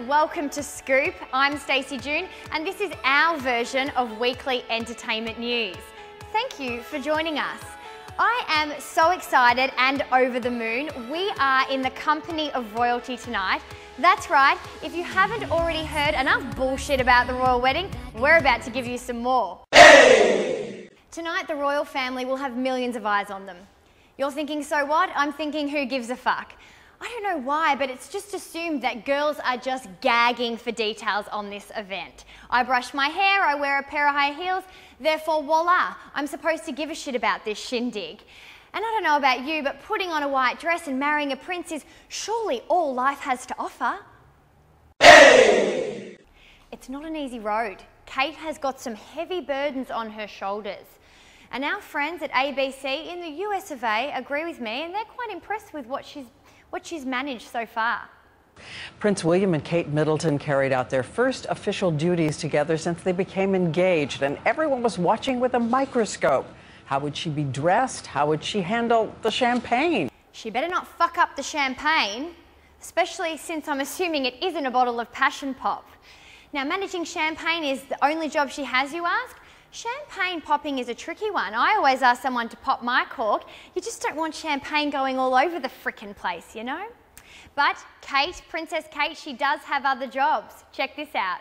welcome to Scoop. I'm Stacey June and this is our version of weekly entertainment news. Thank you for joining us. I am so excited and over the moon. We are in the company of royalty tonight. That's right, if you haven't already heard enough bullshit about the royal wedding, we're about to give you some more. Hey! Tonight the royal family will have millions of eyes on them. You're thinking, so what? I'm thinking, who gives a fuck? I don't know why, but it's just assumed that girls are just gagging for details on this event. I brush my hair, I wear a pair of high heels, therefore voila, I'm supposed to give a shit about this shindig. And I don't know about you, but putting on a white dress and marrying a prince is surely all life has to offer. Hey! It's not an easy road. Kate has got some heavy burdens on her shoulders. And our friends at ABC in the US of A agree with me, and they're quite impressed with what she's managed so far. Prince William and Kate Middleton carried out their first official duties together since they became engaged, and everyone was watching with a microscope. How would she be dressed? How would she handle the champagne? She better not fuck up the champagne, especially since I'm assuming it isn't a bottle of passion pop. Now, managing champagne is the only job she has, you ask? Champagne popping is a tricky one. I always ask someone to pop my cork. You just don't want champagne going all over the frickin' place, you know? But Kate, Princess Kate, she does have other jobs. Check this out.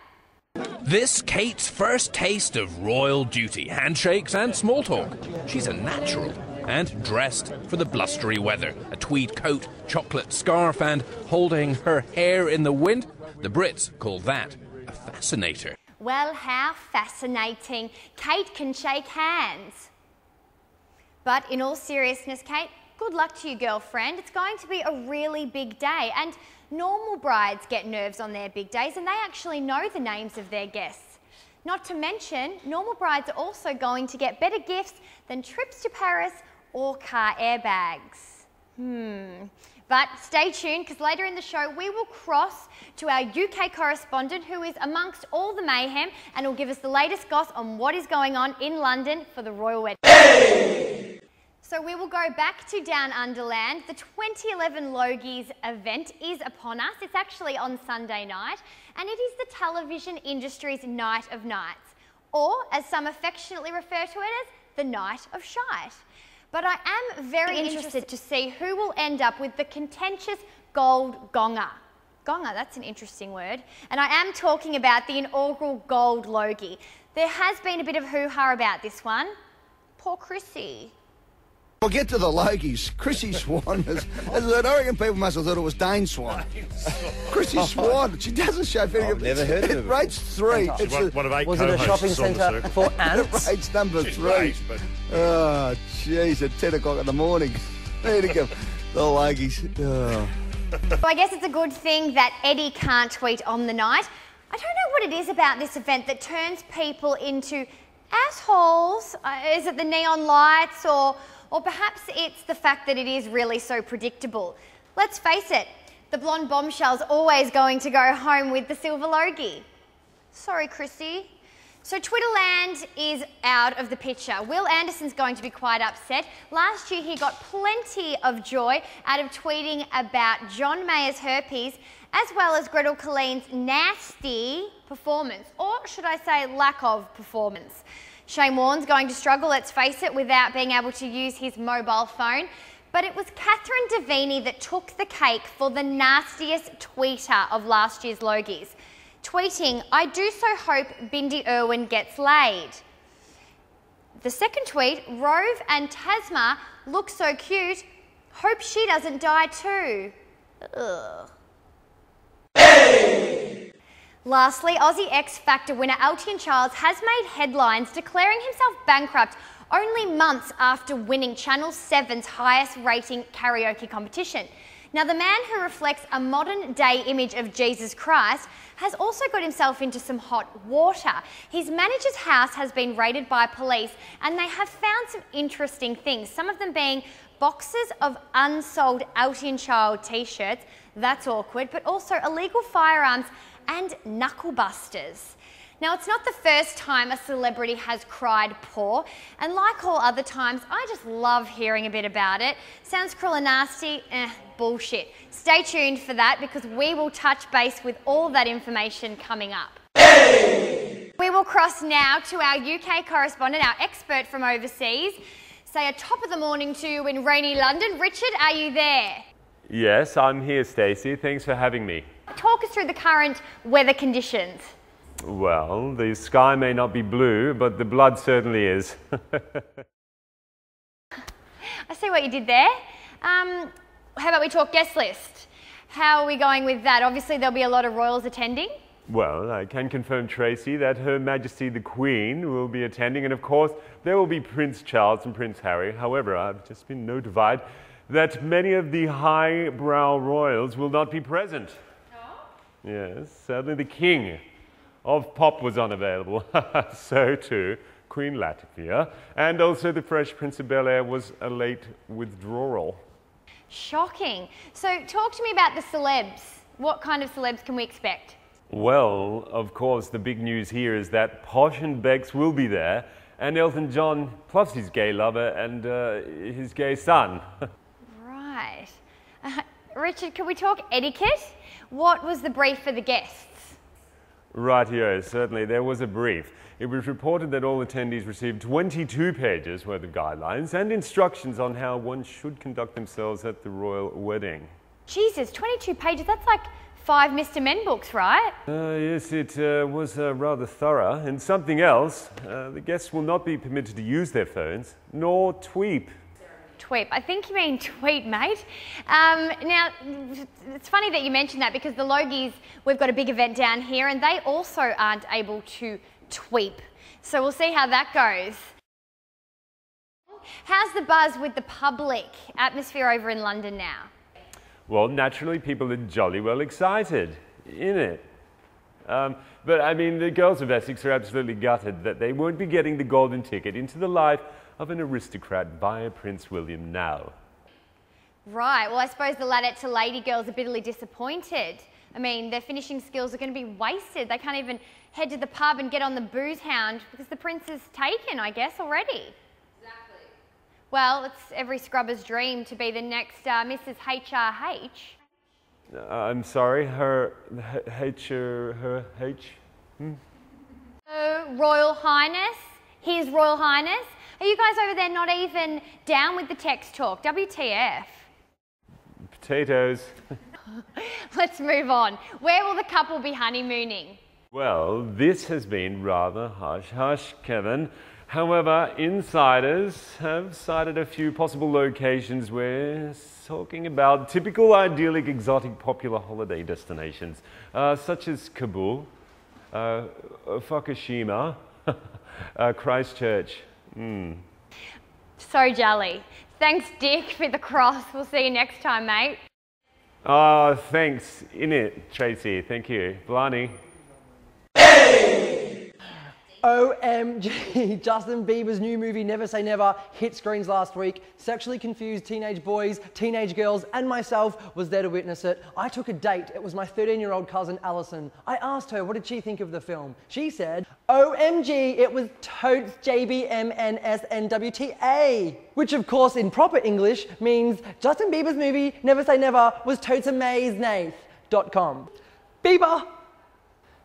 This Kate's first taste of royal duty, handshakes and small talk. She's a natural and dressed for the blustery weather. A tweed coat, chocolate scarf and holding her hair in the wind. The Brits call that a fascinator. Well, how fascinating. Kate can shake hands. But in all seriousness, Kate, good luck to you, girlfriend. It's going to be a really big day, and normal brides get nerves on their big days, and they actually know the names of their guests. Not to mention, normal brides are also going to get better gifts than trips to Paris or car airbags. But stay tuned, because later in the show we will cross to our UK correspondent who is amongst all the mayhem and will give us the latest goss on what is going on in London for the royal wedding. Hey! So we will go back to Down Underland. The 2011 Logies event is upon us. It's actually on Sunday night, and it is the television industry's Night of Nights, or as some affectionately refer to it as, the Night of Shite. But I am very interested to see who will end up with the contentious gold gonger. Gonger, that's an interesting word. And I am talking about the inaugural Goldlogie. There has been a bit of hoo-ha about this one. Poor Chrissy. We'll get to the Logies. Chrissy Swan is I reckon people must have thought it was Dane Swan. Chrissy Swan, she doesn't show very good. Never heard of it. It rates 3. Was it a shopping centre for ants? It rates number 3. Oh, jeez, at 10 o'clock in the morning. There you go. The Logies. Oh. So I guess it's a good thing that Eddie can't tweet on the night. I don't know what it is about this event that turns people into assholes. Is it the neon lights or perhaps it's the fact that it is really so predictable. Let's face it, the blonde bombshell's always going to go home with the silver Logie. Sorry, Chrissy. So Twitterland is out of the picture. Will Anderson's going to be quite upset. Last year he got plenty of joy out of tweeting about John Mayer's herpes as well as Gretel Colleen's nasty performance, or should I say lack of performance. Shane Warne's going to struggle, let's face it, without being able to use his mobile phone. But it was Catherine Devine that took the cake for the nastiest tweeter of last year's Logies. Tweeting, "I do so hope Bindi Irwin gets laid." The second tweet, "Rove and Tasma look so cute. Hope she doesn't die too." Ugh. Hey! Lastly, Aussie X Factor winner Elton Charles has made headlines declaring himself bankrupt only months after winning Channel 7's highest rating karaoke competition. Now, the man who reflects a modern-day image of Jesus Christ has also got himself into some hot water. His manager's house has been raided by police and they have found some interesting things, some of them being boxes of unsold Elton Child t-shirts, that's awkward, but also illegal firearms and knuckle busters. Now, it's not the first time a celebrity has cried poor, and like all other times, I just love hearing a bit about it. Sounds cruel and nasty? Bullshit. Stay tuned for that because we will touch base with all that information coming up. Hey! We will cross now to our UK correspondent, our expert from overseas. Say a top of the morning to you in rainy London. Richard, are you there? Yes, I'm here, Stacey. Thanks for having me. Talk us through the current weather conditions. Well, the sky may not be blue, but the blood certainly is. I see what you did there. How about we talk guest list? How are we going with that? Obviously, there'll be a lot of royals attending. Well, I can confirm, Tracy, that Her Majesty the Queen will be attending, and of course, there will be Prince Charles and Prince Harry. However, I've just been notified that many of the highbrow royals will not be present. Oh? Yes, sadly the King of Pop was unavailable. So too Queen Latvia, and also the Fresh Prince of Bel-Air was a late withdrawal. Shocking. So talk to me about the celebs. What kind of celebs can we expect? Well, of course, the big news here is that Posh and Bex will be there, and Elton John, plus his gay lover and his gay son. Right. Richard, can we talk etiquette? What was the brief for the guests? Rightio, certainly. There was a brief. It was reported that all attendees received 22 pages worth of guidelines and instructions on how one should conduct themselves at the royal wedding. Jesus, 22 pages, that's like 5 Mr. Men books, right? Yes, it was rather thorough. And something else, the guests will not be permitted to use their phones, nor tweet. Tweet. I think you mean tweet, mate. Now, it's funny that you mentioned that because the Logies, we've got a big event down here and they also aren't able to tweet. So we'll see how that goes. How's the buzz with the public atmosphere over in London now? Well, naturally, people are jolly well excited, innit? But I mean, the girls of Essex are absolutely gutted that they won't be getting the golden ticket into the life of an aristocrat via Prince William now. Right, well I suppose the ladette to lady girls are bitterly disappointed. I mean, their finishing skills are going to be wasted. They can't even head to the pub and get on the booze hound because the prince is taken, I guess, already. Exactly. Well, it's every scrubber's dream to be the next Mrs. HRH. I'm sorry, her H? Royal Highness, His Royal Highness. Are you guys over there not even down with the text talk? WTF? Potatoes. Let's move on. Where will the couple be honeymooning? Well, this has been rather hush-hush, Kevin. However, insiders have cited a few possible locations we're talking about typical, idyllic, exotic, popular holiday destinations, such as Kabul, Fukushima, Christchurch. So jolly. Thanks, Dick, for the cross. We'll see you next time, mate. Thanks, innit, Tracy. Thank you. Blarney. OMG, Justin Bieber's new movie Never Say Never hit screens last week. Sexually confused teenage boys, teenage girls and myself was there to witness it. I took a date. It was my 13-year-old cousin Alison. I asked her what did she think of the film. She said, OMG, it was totes JBMNSNWTA. Which of course in proper English means Justin Bieber's movie Never Say Never was totes amazenath.com. Bieber!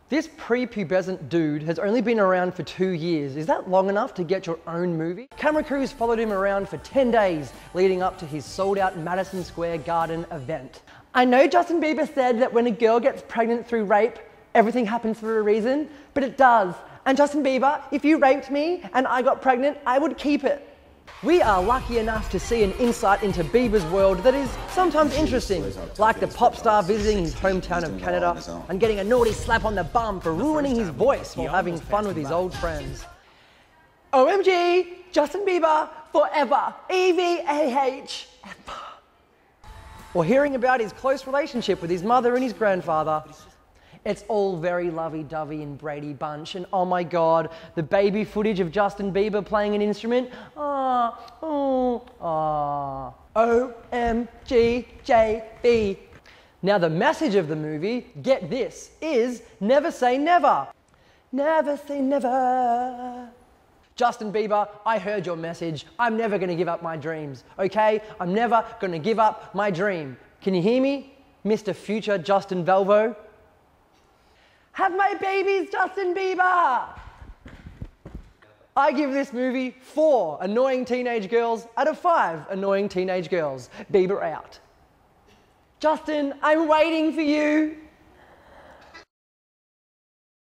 This prepubescent dude has only been around for 2 years. Is that long enough to get your own movie? Camera crews followed him around for 10 days leading up to his sold-out Madison Square Garden event. I know Justin Bieber said that when a girl gets pregnant through rape, everything happens for a reason, but it does. And Justin Bieber, if you raped me and I got pregnant, I would keep it. We are lucky enough to see an insight into Bieber's world that is sometimes interesting, like the pop star visiting his hometown of Canada and getting a naughty slap on the bum for ruining his voice while having fun with his old friends. OMG, Justin Bieber, forever, EVAH. Or hearing about his close relationship with his mother and his grandfather. It's all very lovey-dovey and Brady Bunch, and oh my god, the baby footage of Justin Bieber playing an instrument. OMGJB. Now the message of the movie, get this, is never say never. Never say never. Justin Bieber, I heard your message. I'm never going to give up my dreams, okay? I'm never going to give up my dream. Can you hear me, Mr. Future Justin Valvo? Have my babies, Justin Bieber! I give this movie 4 annoying teenage girls out of 5 annoying teenage girls. Bieber out. Justin, I'm waiting for you.